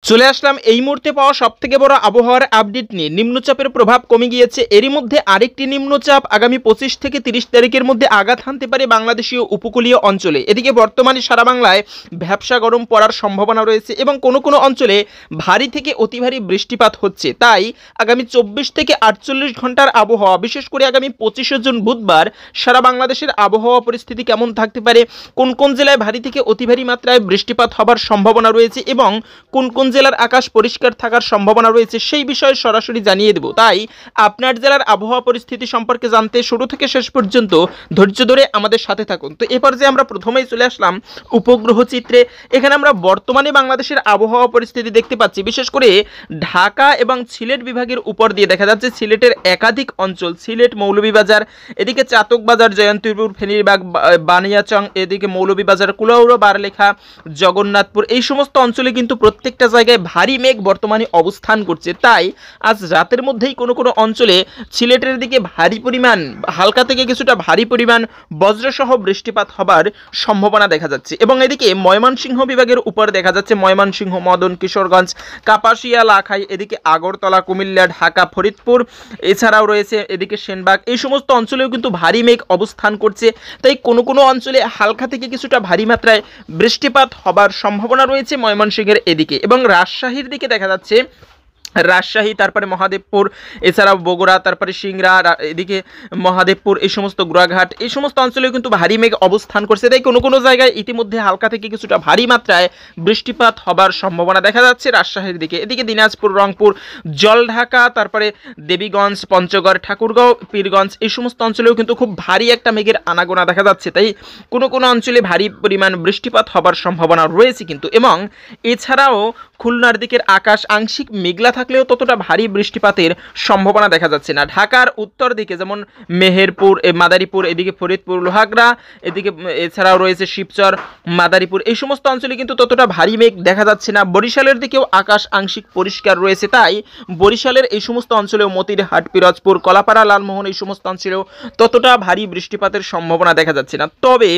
চলে আসলাম এই মুহূর্তে পাওয়া সবথেকে বড় আবহাওয়ার আপডেট নিয়ে। নিম্নচাপের প্রভাব কমে গিয়েছে, এরই মধ্যে আরেকটি নিম্নচাপ আগামী 25 থেকে 30 তারিখের মধ্যে আঘাত হানতে পারে বাংলাদেশীয় উপকূলীয় অঞ্চলে। এদিকে বর্তমানে সারা বাংলায় ভ্যাপসা গরম পড়ার সম্ভাবনা রয়েছে এবং কোনো কোনো অঞ্চলে ভারী থেকে অতি ভারী বৃষ্টিপাত হচ্ছে। তাই আগামী 24 থেকে 48 ঘন্টার আবহাওয়া, বিশেষ করে আগামী 25 জুন বুধবার সারা বাংলাদেশের আবহাওয়া পরিস্থিতি কেমন থাকতে পারে, কোন কোন জেলায় ভারী থেকে অতি ভারী মাত্রায় বৃষ্টিপাত হবার সম্ভাবনা রয়েছে এবং কোন কোন জেলার আকাশ পরিষ্কার থাকার সম্ভাবনা রয়েছে সেই বিষয়ে সরাসরি জানিয়ে দেব। তাই আপনার জেলার আবহাওয়া পরিস্থিতি সম্পর্কে জানতে শুরু থেকে শেষ পর্যন্ত ধৈর্য ধরে আমাদের সাথে থাকুন। তো এবার যে আমরা প্রথমেই চলে আসলাম উপগ্রহ চিত্রে। এখানে আমরা বর্তমানে বাংলাদেশের আবহাওয়া পরিস্থিতি দেখতে পাচ্ছি। বিশেষ করে ঢাকা এবং সিলেট বিভাগের উপর দিয়ে দেখা যাচ্ছে সিলেটের একাধিক অঞ্চল, সিলেট, মৌলভীবাজার, এদিকে চাতকবাজার, জয়ন্তীপুর, ফেনীবাগ, বানিয়াচং, এদিকে মৌলভীবাজার, কুলাউড়া, বারলেখা, জগন্নাথপুর, এই সমস্ত অঞ্চলে কিন্তু প্রত্যেকটা জায়গায় ভারী মেঘ বর্তমানে অবস্থান করছে। তাই আজ রাতের মধ্যেই কোনো কোনো অঞ্চলে সিলেটের দিকে ভারী পরিমাণ, হালকা থেকে কিছুটা ভারী পরিমাণ বজ্রসহ বৃষ্টিপাত হবার সম্ভাবনা দেখা যাচ্ছে। এবং এদিকে ময়মনসিংহ বিভাগের উপর দেখা যাচ্ছে ময়মনসিংহ, মদন, কিশোরগঞ্জ, কাপাসিয়া, লাখাই, এদিকে আগরতলা, কুমিল্লা, ঢাকা, ফরিদপুর, এছাড়াও রয়েছে এদিকে সেনবাগ, এই সমস্ত অঞ্চলেও কিন্তু ভারী মেঘ অবস্থান করছে। তাই কোনো কোনো অঞ্চলে হালকা থেকে কিছুটা ভারী মাত্রায় বৃষ্টিপাত হবার সম্ভাবনা রয়েছে ময়মনসিংহের এদিকে। এবং রাজশাহীর দিকে দেখা যাচ্ছে রাজশাহী, তারপরে মহাদেবপুর, এছাড়াও বগুড়া, তারপরে সিংড়া, এদিকে মহাদেবপুর, এই সমস্ত গুড়াঘাট, এই সমস্ত অঞ্চলেও কিন্তু ভারী মেঘ অবস্থান করছে। তাই কোনো কোনো জায়গায় ইতিমধ্যে হালকা থেকে কিছুটা ভারী মাত্রায় বৃষ্টিপাত হবার সম্ভাবনা দেখা যাচ্ছে রাজশাহীর দিকে। এদিকে দিনাজপুর, রংপুর, জলঢাকা, তারপরে দেবীগঞ্জ, পঞ্চগড়, ঠাকুরগাঁও, পীরগঞ্জ, এই সমস্ত অঞ্চলেও কিন্তু খুব ভারী একটা মেঘের আনাগোনা দেখা যাচ্ছে। তাই কোনো কোনো অঞ্চলে ভারী পরিমাণ বৃষ্টিপাত হবার সম্ভাবনা রয়েছে কিন্তু। এবং এছাড়াও খুলনার দিকের আকাশ আংশিক মেঘলা থাকলেও ততটা ভারী বৃষ্টিপাতের সম্ভাবনা দেখা যাচ্ছে না। ঢাকার উত্তর দিকে যেমন মেহেরপুর, মাদারীপুর, এদিকে ফরিদপুর, লোহাগড়া, এদিকে এছাড়াও রয়েছে শিবচর, মাদারীপুর, এই সমস্ত অঞ্চলে কিন্তু ততটা ভারী মেঘ দেখা যাচ্ছে না। বরিশালের দিকেও আকাশ আংশিক পরিষ্কার রয়েছে। তাই বরিশালের এই সমস্ত অঞ্চলেও মতিরহাট, পিরোজপুর, কলাপাড়া, লালমোহন, এই সমস্ত অঞ্চলেও ততটা ভারী বৃষ্টিপাতের সম্ভাবনা দেখা যাচ্ছে না। তবে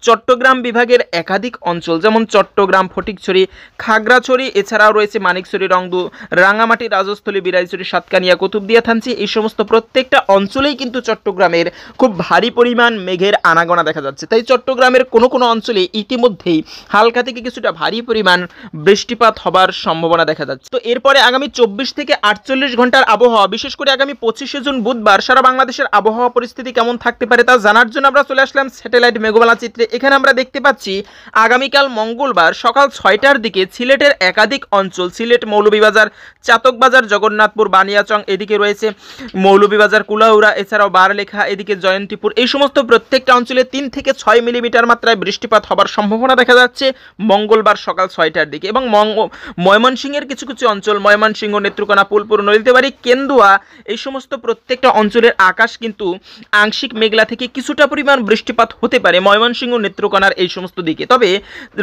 চট্টগ্রাম বিভাগের একাধিক অঞ্চল যেমন চট্টগ্রাম, ফটিকছড়ি, খাগড়াছড়ি, এছাড়াও রয়েছে মানিকছড়ি, রংদু, রাঙামাটি, রাজস্থলী, বিলাইছড়ি, সাতকানিয়া, কুতুবদিয়া, থানচি, এই সমস্ত প্রত্যেকটা অঞ্চলেই কিন্তু চট্টগ্রামের খুব ভারী পরিমাণ মেঘের আনাগোনা দেখা যাচ্ছে। তাই চট্টগ্রামের কোনো কোনো অঞ্চলে ইতিমধ্যেই হালকা থেকে কিছুটা ভারী পরিমাণ বৃষ্টিপাত হবার সম্ভাবনা দেখা যাচ্ছে। তো এরপরে আগামী 24 থেকে 48 ঘন্টার আবহাওয়া, বিশেষ করে আগামী 25 জুন বুধবার সারা বাংলাদেশের আবহাওয়া পরিস্থিতি কেমন থাকতে পারে তা জানার জন্য আমরা চলে আসলাম স্যাটেলাইট মেঘমালা চিত্রে। এখানে আমরা দেখতে পাচ্ছি আগামীকাল মঙ্গলবার সকাল 6টার দিকে সিলেটের একাধিক অঞ্চল, সিলেট, মৌলভীবাজার, চাতকবাজার, জগন্নাথপুর, বানিয়াচং, এদিকে রয়েছে মৌলভীবাজার, কুলাউড়া, এছাড়াও বারলেখা, এদিকে জয়ন্তীপুর, এই সমস্ত প্রত্যেকটা অঞ্চলে 3 থেকে 6 মিলিমিটার মাত্রায় বৃষ্টিপাত হবার সম্ভাবনা দেখা যাচ্ছে মঙ্গলবার সকাল 6টার দিকে। এবং ময়মনসিংহের কিছু কিছু অঞ্চল, ময়মনসিংহ, নেত্রকোনা, ফুলপুর, নলিতাবাড়ি, কেন্দুয়া, এই সমস্ত প্রত্যেকটা অঞ্চলের আকাশ কিন্তু আংশিক মেঘলা থেকে কিছুটা পরিমাণ বৃষ্টিপাত হতে পারে ময়মনসিংহ, নেত্রকোনার এই সমস্ত দিকে। তবে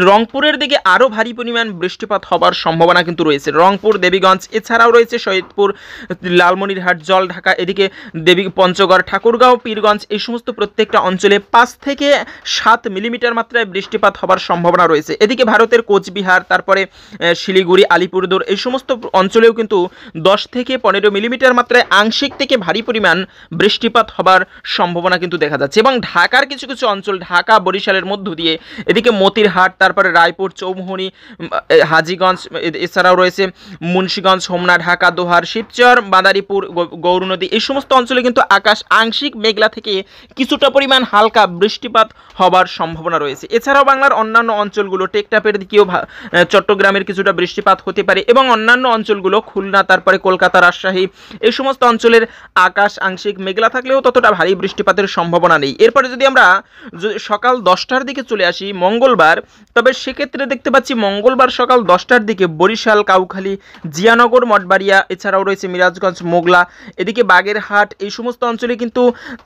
রংপুরের দিকে আরও ভারী পরিমাণ বৃষ্টিপাত হবার সম্ভাবনা কিন্তু রয়েছে। রংপুর, দেবীগঞ্জ, এছাড়াও রয়েছে শহীদপুর, লালমনিরহাট, জলঢাকা, এদিকে পঞ্চগড়, ঠাকুরগাঁও, পীরগঞ্জ, এই সমস্ত প্রত্যেকটা অঞ্চলে 5 থেকে 7 মিলিমিটার মাত্রায় বৃষ্টিপাত হবার সম্ভাবনা রয়েছে। এদিকে ভারতের কোচবিহার, তারপরে শিলিগুড়ি, আলিপুরদুয়ার, এই সমস্ত অঞ্চলেও কিন্তু 10 থেকে 15 মিলিমিটার মাত্রায় আংশিক থেকে ভারী পরিমাণ বৃষ্টিপাত হবার সম্ভাবনা কিন্তু দেখা যাচ্ছে। এবং ঢাকার কিছু কিছু অঞ্চল, ঢাকা বরিশালের মধ্য দিয়ে এদিকে মতিরহাট, তারপরে রায়পুর, চৌমুহনী, হাজীগঞ্জ, এছাড়াও রয়েছে মুন্সিগঞ্জ, হোমনা, ঢাকা, দোহার, শিবচর, মাদারীপুর, গৌরনদী, এই সমস্ত অঞ্চলে কিন্তু আকাশ আংশিক মেঘলা থেকে কিছুটা পরিমাণ হালকা বৃষ্টিপাত হবার সম্ভাবনা রয়েছে। এছাড়াও বাংলার অন্যান্য অঞ্চলগুলো, টেকটাপের দিকেও চট্টগ্রামের কিছুটা বৃষ্টিপাত হতে পারে এবং অন্যান্য অঞ্চলগুলো খুলনা, তারপরে কলকাতা, রাজশাহী, এই সমস্ত অঞ্চলের আকাশ আংশিক মেঘলা থাকলেও ততটা ভারী বৃষ্টিপাতের সম্ভাবনা নেই। এরপরে যদি আমরা সকাল 10টার দিকে চলে আসি মঙ্গলবার, তবে সেক্ষেত্রে দেখতে পাচ্ছি মঙ্গলবার সকাল 10টার দিকে বরিশাল, কাউখালী, জিয়ানগর, শহর মঠবাড়িয়া, এছাড়াও রয়েছে মিরাজগঞ্জ, মোগলা, এদিকে বাগেরহাট, এই সমস্ত অঞ্চলে কিন্তু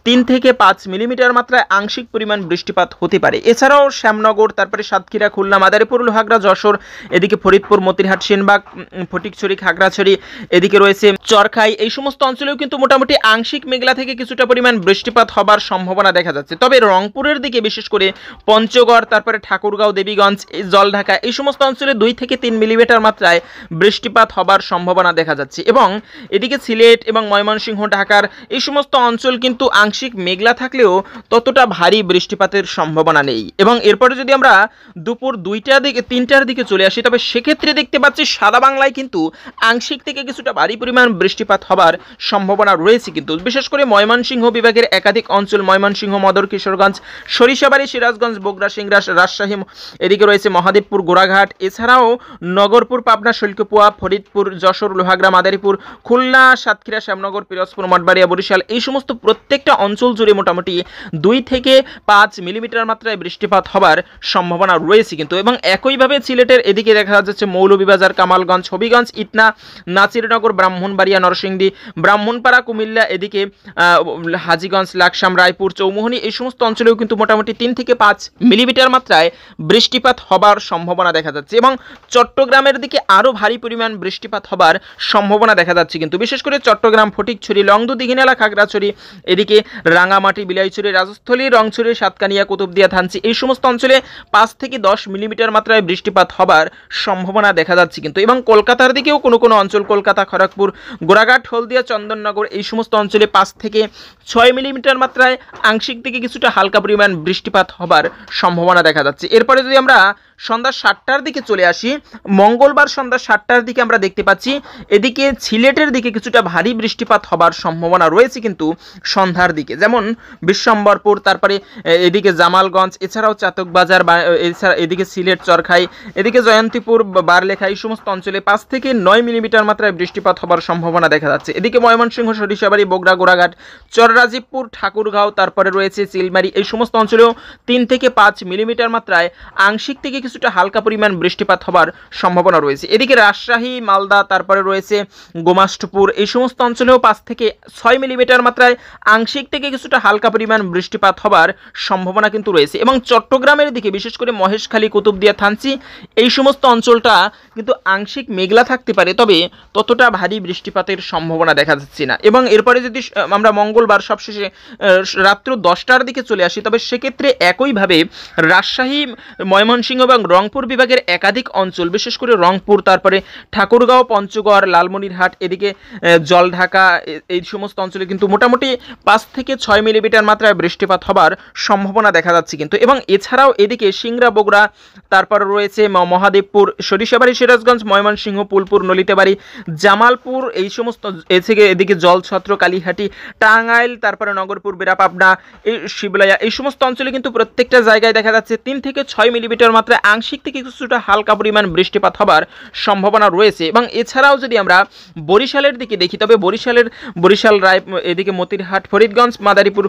3 থেকে 5 মিলিমিটার মাত্রায় আংশিক পরিমাণ বৃষ্টিপাত হতে পারে। এছাড়াও শ্যামনগর, তারপরে সাতক্ষীরা, খুলনা, মাদারীপুর, লোহাগড়া, যশোর, এদিকে ফরিদপুর, মতিরহাট, সেনবাগ, ফটিকছড়ি, খাগড়াছড়ি, এদিকে রয়েছে চরখাই, এই সমস্ত অঞ্চলেও কিন্তু মোটামুটি আংশিক মেঘলা থেকে কিছুটা পরিমাণ বৃষ্টিপাত হবার সম্ভাবনা দেখা যাচ্ছে। তবে রংপুরের দিকে বিশেষ করে পঞ্চগড়, তারপরে ঠাকুরগাঁও, দেবীগঞ্জ, জলঢাকা, এই সমস্ত অঞ্চলে 2 থেকে 3 মিলিমিটার মাত্রায় বৃষ্টিপাত হবার সম্ভাবনা দেখা যাচ্ছে। এবং এদিকে সিলেট এবং ময়মনসিংহ, ঢাকার এই সমস্ত অঞ্চল কিন্তু আংশিক মেঘলা থাকলেও ততটা ভারী বৃষ্টিপাতের সম্ভাবনা নেই। এবং এরপরে যদি আমরা দুপুর 2টার দিকে 3টার দিকে চলে আসি, তবে সেক্ষেত্রে দেখতে পাচ্ছি সারা বাংলায় কিন্তু আংশিক থেকে কিছুটা ভারী পরিমাণ বৃষ্টিপাত হবার সম্ভাবনা রয়েছে। কিন্তু বিশেষ করে ময়মনসিংহ বিভাগের একাধিক অঞ্চল, ময়মনসিংহ, মদর, কিশোরগঞ্জ, সরিষাবাড়ি, সিরাজগঞ্জ, বগুড়া, সিংড়া, রাজশাহী, এদিকে রয়েছে মহাদেবপুর, গোড়াঘাট, এছাড়াও নগরপুর, পাবনা, শৈলকুপা, ফরিদপুর, যশোর, লোহাগড়া, মাদারীপুর, খুলনা, সাতক্ষীরা, শ্যামনগর, পিরোজপুর, মঠবাড়িয়া, বরিশাল, এই সমস্ত প্রত্যেকটা অঞ্চল জুড়ে মোটামুটি 2 থেকে 5 মিলিমিটার মাত্রায় বৃষ্টিপাত হবার সম্ভাবনা রয়েছে কিন্তু। এবং একইভাবে সিলেটের এদিকে দেখা যাচ্ছে মৌলভীবাজার, কামালগঞ্জ, হবিগঞ্জ, ইটনা, নাচিরনগর, ব্রাহ্মণবাড়িয়া, নরসিংদী, ব্রাহ্মণপাড়া, কুমিল্লা, এদিকে হাজীগঞ্জ, লাকসাম, রায়পুর, চৌমুহনী, এই সমস্ত অঞ্চলেও কিন্তু মোটামুটি 3 থেকে 5 মিলিমিটার মাত্রায় বৃষ্টিপাত হবার সম্ভাবনা দেখা যাচ্ছে। এবং চট্টগ্রামের দিকে আরও ভারী পরিমাণ বৃষ্টিপাত হবার সম্ভাবনা দেখা যাচ্ছে কিন্তু। বিশেষ করে চট্টগ্রাম, ফটিকছড়ি, লংদু, দিঘিনালা, খাগড়াছড়ি, এদিকে রাঙামাটি, বিলাইছড়ি, রাজস্থলী, রংছড়ি, সাতকানিয়া, কুতুবদিয়া, থানচি, এই সমস্ত অঞ্চলে 5 থেকে 10 মিলিমিটার মাত্রায় বৃষ্টিপাত হবার সম্ভাবনা দেখা যাচ্ছে কিন্তু। এবং কলকাতার দিকেও কোনো কোনো অঞ্চল, কলকাতা, খড়গপুর, গোড়াঘাট, হলদিয়া, চন্দননগর, এই সমস্ত অঞ্চলে 5 থেকে 6 মিলিমিটার মাত্রায় আংশিক থেকে কিছুটা হালকা পরিমাণ বৃষ্টিপাত হবার সম্ভাবনা দেখা যাচ্ছে। এরপরে যদি আমরা সন্ধ্যা 7টার দিকে চলে আসি, মঙ্গলবার সন্ধ্যা 7টার দিকে আমরা দেখতে পাচ্ছি এদিকে সিলেটের দিকে কিছুটা ভারী বৃষ্টিপাত হবার সম্ভাবনা রয়েছে কিন্তু সন্ধ্যার দিকে, যেমন বিশ্বম্বরপুর, তারপরে এদিকে জামালগঞ্জ, এছাড়াও চাতকবাজার, এছাড়া এদিকে সিলেট, চরখাই, এদিকে জয়ন্তীপুর, বারলেখা, এই সমস্ত অঞ্চলে 5 থেকে 9 মিলিমিটার মাত্রায় বৃষ্টিপাত হবার সম্ভাবনা দেখা যাচ্ছে। এদিকে ময়মনসিংহ, সরিষাবাড়ি, বগুড়া, গোড়াঘাট, চররাজীবপুর, ঠাকুরগাঁও, তারপরে রয়েছে চিলমারি, এই সমস্ত অঞ্চলেও 3 থেকে 5 মিলিমিটার মাত্রায় আংশিক থেকে কিছুটা হালকা পরিমাণ বৃষ্টিপাত হবার সম্ভাবনা রয়েছে। এদিকে রাজশাহী, মালদা, তারপরে রয়েছে গোমাষ্টপুর, এই সমস্ত অঞ্চলেও 5 থেকে 6 মিলিমিটার মাত্রায় আংশিক থেকে কিছুটা হালকা পরিমাণ বৃষ্টিপাত হবার সম্ভাবনা কিন্তু রয়েছে। এবং চট্টগ্রামের দিকে বিশেষ করে মহেশখালী, কুতুবদিয়া, থানচি, এই সমস্ত অঞ্চলটা কিন্তু আংশিক মেঘলা থাকতে পারে, তবে ততটা ভারী বৃষ্টিপাতের সম্ভাবনা দেখা যাচ্ছে না। এবং এরপরে যদি আমরা মঙ্গলবার সবশেষে রাত্র 10টার দিকে চলে আসি, তবে সেক্ষেত্রে একইভাবে রাজশাহী, ময়মনসিংহ এবং রংপুর বিভাগের একাধিক অঞ্চল, বিশেষ করে রংপুর, তারপরে ঠাকুরগাঁও, পঞ্চগড়, লালমনিরহাট, এদিকে জলঢাকা, এই সমস্ত অঞ্চলে কিন্তু মোটামুটি 5 থেকে 6 মিলিমিটার মাত্রায় বৃষ্টিপাত হবার সম্ভাবনা দেখা যাচ্ছে কিন্তু। এবং এছাড়াও এদিকে সিংড়া, বগুড়া, তারপর রয়েছে মহাদেবপুর, সরিষাবাড়ি, সিরাজগঞ্জ, ময়মনসিংহ, ফুলপুর, নলিতাবাড়ি, জামালপুর, এই সমস্ত এদিকে জলছত্র, কালীহাটি, টাঙ্গাইল, তারপরে নগরপুর, বেড়াপাবনা, এই শিবলায়া, এই সমস্ত অঞ্চলে কিন্তু প্রত্যেকটা জায়গায় দেখা যাচ্ছে 3 থেকে 6 মিলিমিটার মাত্রায় আংশিক থেকে কিছুটা হালকা পরিমাণ বৃষ্টিপাত হবার সম্ভাবনা রয়েছে। এবং এছাড়াও যদি আমরা বরিশালের দিকে দেখি, তবে বরিশাল, রায়, এদিকে মতিরহাট, ফরিদগঞ্জ, মাদারীপুর,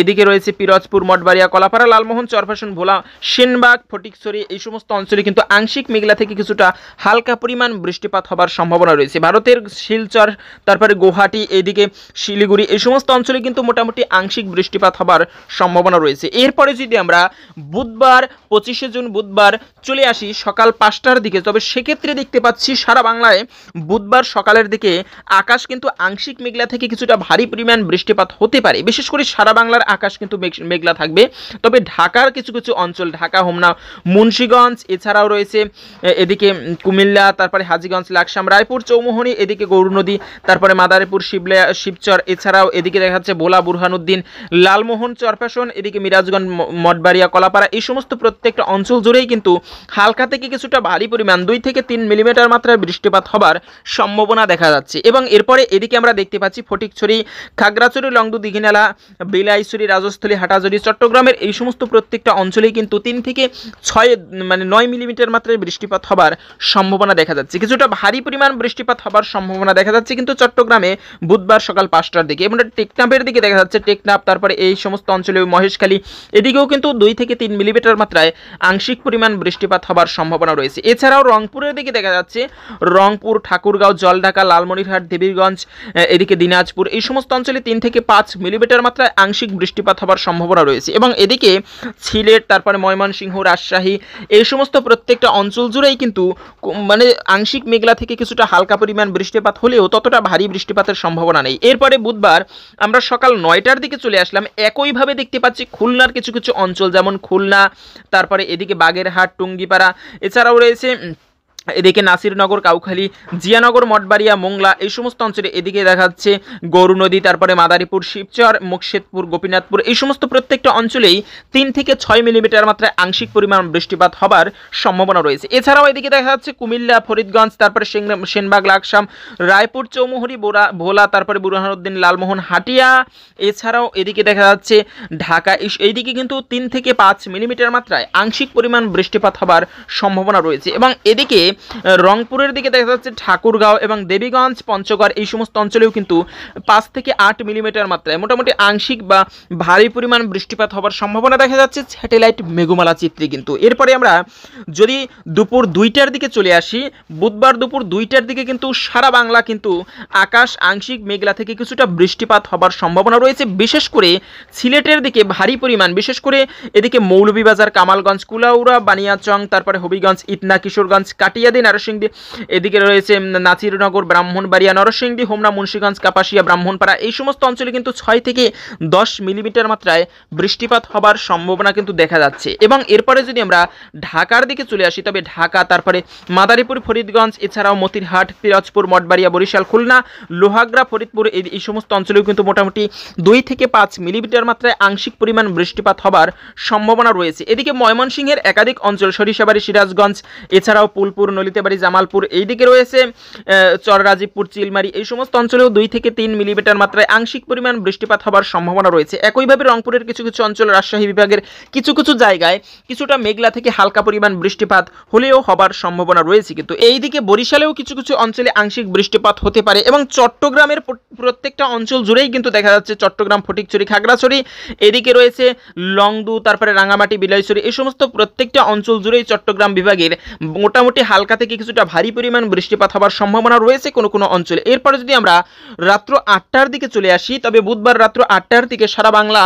এদিকে রয়েছে পিরোজপুর, মঠবাড়িয়া, কলাপাড়া, লালমোহন, চরফ্যাশন, ভোলা, সেনবাগ, ফটিকছড়ি, এই সমস্ত অঞ্চলে কিন্তু আংশিক মেঘলা থেকে কিছুটা হালকা পরিমাণ বৃষ্টিপাত হবার সম্ভাবনা রয়েছে। ভারতের শিলচর, তারপরে গুয়াহাটি, এদিকে শিলিগুড়ি, এই সমস্ত অঞ্চলে কিন্তু মোটামুটি আংশিক বৃষ্টিপাত হবার সম্ভাবনা রয়েছে। এরপরে যদি আমরা বুধবার 25শে জুন বুধবার চলে আসি সকাল 5টার দিকে, তবে সেক্ষেত্রে দেখতে পাচ্ছি সারা বাংলায় বুধবার সকালের দিকে আকাশ কিন্তু আংশিক মেঘলা থেকে কিছুটা ভারী পরিমাণ বৃষ্টিপাত হতে পারে। বিশেষ করে সারা বাংলার আকাশ কিন্তু মেঘলা থাকবে, তবে ঢাকার কিছু কিছু অঞ্চল, ঢাকা, হোমনা, মুন্সিগঞ্জ, এছাড়াও রয়েছে এদিকে কুমিল্লা, তারপরে হাজীগঞ্জ, লাকসাম, রায়পুর, চৌমুহনী, এদিকে গৌরনদী, তারপরে মাদারীপুর, শিবচর, এছাড়াও এদিকে দেখা যাচ্ছে ভোলা, বুরহানুদ্দিন, লালমোহন, চরফ্যাশন, এদিকে মিরাজগঞ্জ, মঠবাড়িয়া, কলাপাড়া, এই সমস্ত প্রত্যেকটা অঞ্চল জুড়েই কিন্তু হালকা থেকে কিছুটা ভারী পরিমাণ 2 থেকে 3 মিলিমিটার মাত্রায় বৃষ্টিপাত হবার সম্ভাবনা দেখা যাচ্ছে। এবং এরপরে এদিকে আমরা দেখতে পাচ্ছি ফটিকছড়ি, খাগড়াছড়ি, লংদু, দিঘিনালা, বিলাইছড়ি, রাজস্থলী, হাটাজারি, চট্টগ্রামের এই সমস্ত প্রত্যেকটা অঞ্চলেই কিন্তু 3 থেকে 9 মিলিমিটার মিলিমিটার মাত্রায় বৃষ্টিপাত হবার সম্ভাবনা দেখা যাচ্ছে। কিছুটা ভারী পরিমাণ বৃষ্টিপাত হবার সম্ভাবনা দেখা যাচ্ছে কিন্তু চট্টগ্রামে বুধবার সকাল 5টার দিকে। এবং টেকনাফের দিকে দেখা যাচ্ছে, টেকনাফ তারপরে এই সমস্ত অঞ্চলে মহেশখালী এদিকেও কিন্তু 2 থেকে 3 মিলিমিটার মাত্রায় আংশিক পরিমাণ বৃষ্টিপাত হবার সম্ভাবনা রয়েছে। এছাড়াও রংপুরের দিকে দেখা যাচ্ছে, রংপুর, ঠাকুরগাঁও, জলঢাকা, লালমনিরহাট, দেবীগঞ্জ, এদিকে দিনাজপুর এই সমস্ত অঞ্চলে 3 থেকে 5 মিলিমিটার মাত্রায় আংশিক বৃষ্টিপাত হবার সম্ভাবনা রয়েছে। এবং এদিকে সিলেট, তারপরে ময়মনসিংহ, রাজশাহী এই সমস্ত প্রত্যেকটা অঞ্চল জুড়েই কিন্তু মানে আংশিক মেঘলা থেকে কিছুটা হালকা পরিমাণ বৃষ্টিপাত হলেও ততটা ভারী বৃষ্টিপাতের সম্ভাবনা নেই। এরপরে বুধবার আমরা সকাল 9টার দিকে চলে আসলাম, একইভাবে দেখতে পাচ্ছি খুলনার কিছু কিছু অঞ্চল, যেমন খুলনা, তারপরে এদিকে বাগেরহাট, টুঙ্গিপাড়া, এছাড়াও রয়েছে এদিকে নাসিরনগর, কাউখালী, জিয়ানগর, মঠবাড়িয়া, মোংলা এই সমস্ত অঞ্চলে এদিকে দেখা যাচ্ছে গরু নদী, তারপরে মাদারীপুর, শিবচর, মুকশেদপুর, গোপীনাথপুর এই সমস্ত প্রত্যেকটা অঞ্চলেই 3 থেকে 6 মিলিমিটার মাত্রায় আংশিক পরিমাণ বৃষ্টিপাত হবার সম্ভাবনা রয়েছে। এছাড়াও এদিকে দেখা যাচ্ছে কুমিল্লা, ফরিদগঞ্জ, তারপরে সেনবাগ, লাকসাম, রায়পুর, চৌমুহরি, ভোলা, তারপরে বুরহানুদ্দিন, লালমোহন, হাটিয়া, এছাড়াও এদিকে দেখা যাচ্ছে ঢাকা এইদিকে কিন্তু 3 থেকে 5 মিলিমিটার মাত্রায় আংশিক পরিমাণ বৃষ্টিপাত হবার সম্ভাবনা রয়েছে। এবং এদিকে রংপুরের দিকে দেখা যাচ্ছে ঠাকুরগাঁও এবং দেবীগঞ্জ, পঞ্চগড় এই সমস্ত অঞ্চলেও কিন্তু 5 থেকে 8 মিলিমিটার মাত্রায় মোটামুটি আংশিক বা ভারী পরিমাণ বৃষ্টিপাত হবার সম্ভাবনা দেখা যাচ্ছে স্যাটেলাইট মেঘমালা চিত্রে কিন্তু। এরপরে আমরা যদি দুপুর 2টার দিকে চলে আসি, বুধবার দুপুর 2টার দিকে কিন্তু সারা বাংলা কিন্তু আকাশ আংশিক মেঘলা থেকে কিছুটা বৃষ্টিপাত হবার সম্ভাবনা রয়েছে। বিশেষ করে সিলেটের দিকে ভারী পরিমাণ, বিশেষ করে এদিকে মৌলভীবাজার, কামালগঞ্জ, কুলাউড়া, বানিয়াচং, তারপরে হবিগঞ্জ, ইটনা, কিশোরগঞ্জ, কাটিয়াদি, নরসিংদী, এদিকে রয়েছে নাসিরনগর, ব্রাহ্মণবাড়িয়া, নরসিংদী, হোমনা, মুন্সিগঞ্জ, কাপাসিয়া, ব্রাহ্মণপাড়া এই সমস্ত অঞ্চলে কিন্তু 6 থেকে 10 মিলিমিটার মাত্রায় বৃষ্টিপাত হবার সম্ভাবনা কিন্তু দেখা যাচ্ছে। এবং এরপরে যদি আমরা ঢাকার দিকে চলে আসি, তবে ঢাকা, তারপরে মাদারীপুর, ফরিদগঞ্জ, এছাড়াও মতিরহাট, পিরোজপুর, মঠবাড়িয়া, বরিশাল, খুলনা, লোহাগড়া, ফরিদপুর এই সমস্ত অঞ্চলেও কিন্তু মোটামুটি 2 থেকে 5 মিলিমিটার মাত্রায় আংশিক পরিমাণ বৃষ্টিপাত হবার সম্ভাবনা রয়েছে। এদিকে ময়মনসিংহের একাধিক অঞ্চল, সরিষাবাড়ি, সিরাজগঞ্জ, এছাড়াও পুলপুর, নলিতাবাড়ি, জামালপুর, এইদিকে রয়েছে চররাজীবপুর, চিলমারি এই সমস্ত অঞ্চলেও 2 থেকে 3 মিলিমিটার মাত্রায় আংশিক পরিমাণ বৃষ্টিপাত হবার সম্ভাবনা রয়েছে। একইভাবে রংপুরের কিছু কিছু অঞ্চল, রাজশাহী বিভাগের কিছু কিছু জায়গায় কিছুটা মেঘলা থেকে হালকা পরিমাণ বৃষ্টিপাত হলেও হবার সম্ভাবনা রয়েছে কিন্তু। এইদিকে বরিশালেও কিছু কিছু অঞ্চলে আংশিক বৃষ্টিপাত হতে পারে। এবং চট্টগ্রামের প্রত্যেকটা অঞ্চল জুড়েই কিন্তু দেখা যাচ্ছে চট্টগ্রাম, ফটিকছড়ি, খাগড়াছড়ি, এদিকে রয়েছে লংদু, তারপরে রাঙামাটি, বিলাইছড়ি এই সমস্ত প্রত্যেকটা অঞ্চল জুড়েই চট্টগ্রাম বিভাগের মোটামুটি হালকা থেকে কিছুটা ভারী পরিমাণ বৃষ্টিপাত হবার সম্ভাবনা রয়েছে কোনো কোনো অঞ্চলে। এরপরে যদি আমরা রাত্র 8টার দিকে চলে আসি, তবে বুধবার রাত্র 8টার দিকে সারা বাংলা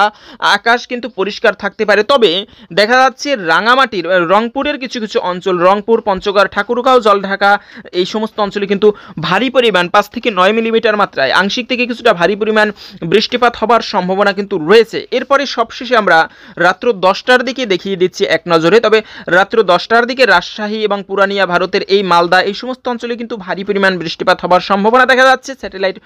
আকাশ কিন্তু পরিষ্কার থাকতে পারে। তবে দেখা যাচ্ছে রাঙামাটির, রংপুরের কিছু কিছু অঞ্চল, রংপুর, পঞ্চগড়, ঠাকুরগাঁও, জলঢাকা এই সমস্ত অঞ্চলে কিন্তু ভারী পরিমাণ 5 থেকে 9 মিলিমিটার মাত্রায় আংশিক থেকে কিছুটা ভারী পরিমাণ বৃষ্টিপাত হবার সম্ভাবনা কিন্তু রয়েছে। এরপরে সবশেষে আমরা রাত্র 10টার দিকে দেখিয়ে দিচ্ছি এক নজরে। তবে রাত্র 10টার দিকে রাজশাহী এবং পুরানিয়া, ভারতের এই মালদা এই সমস্ত অঞ্চলে কিন্তু ভারী পরিমাণ বৃষ্টিপাত হবার সম্ভাবনা দেখা যাচ্ছে স্যাটেলাইট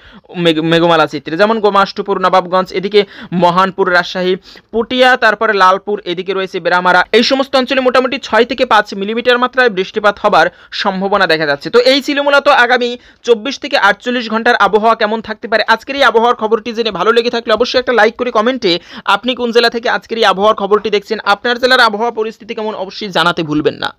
মেঘমালা চিত্রে, যেমন গোমাষ্টপুর, নবাবগঞ্জ, এদিকে মহানপুর, রাজশাহী, পুটিয়া, তারপরে লালপুর, এদিকে রয়েছে বেরামারা এই সমস্ত অঞ্চলে মোটামুটি 6 থেকে 5 মিলিমিটার মাত্রায় বৃষ্টিপাত হবার সম্ভাবনা দেখা যাচ্ছে। তো এই ছিল মূলত আগামী 24 থেকে 48 ঘন্টার আবহাওয়া কেমন থাকতে পারে। আজকের এই আবহাওয়ার খবরটি জেনে ভালো লেগে থাকলে অবশ্যই একটা লাইক করে কমেন্টে আপনি কোন জেলা থেকে আজকের এই আবহাওয়ার খবরটি দেখছেন, আপনার জেলার আবহাওয়া পরিস্থিতি কেমন অবশ্যই জানাতে ভুলবেন না।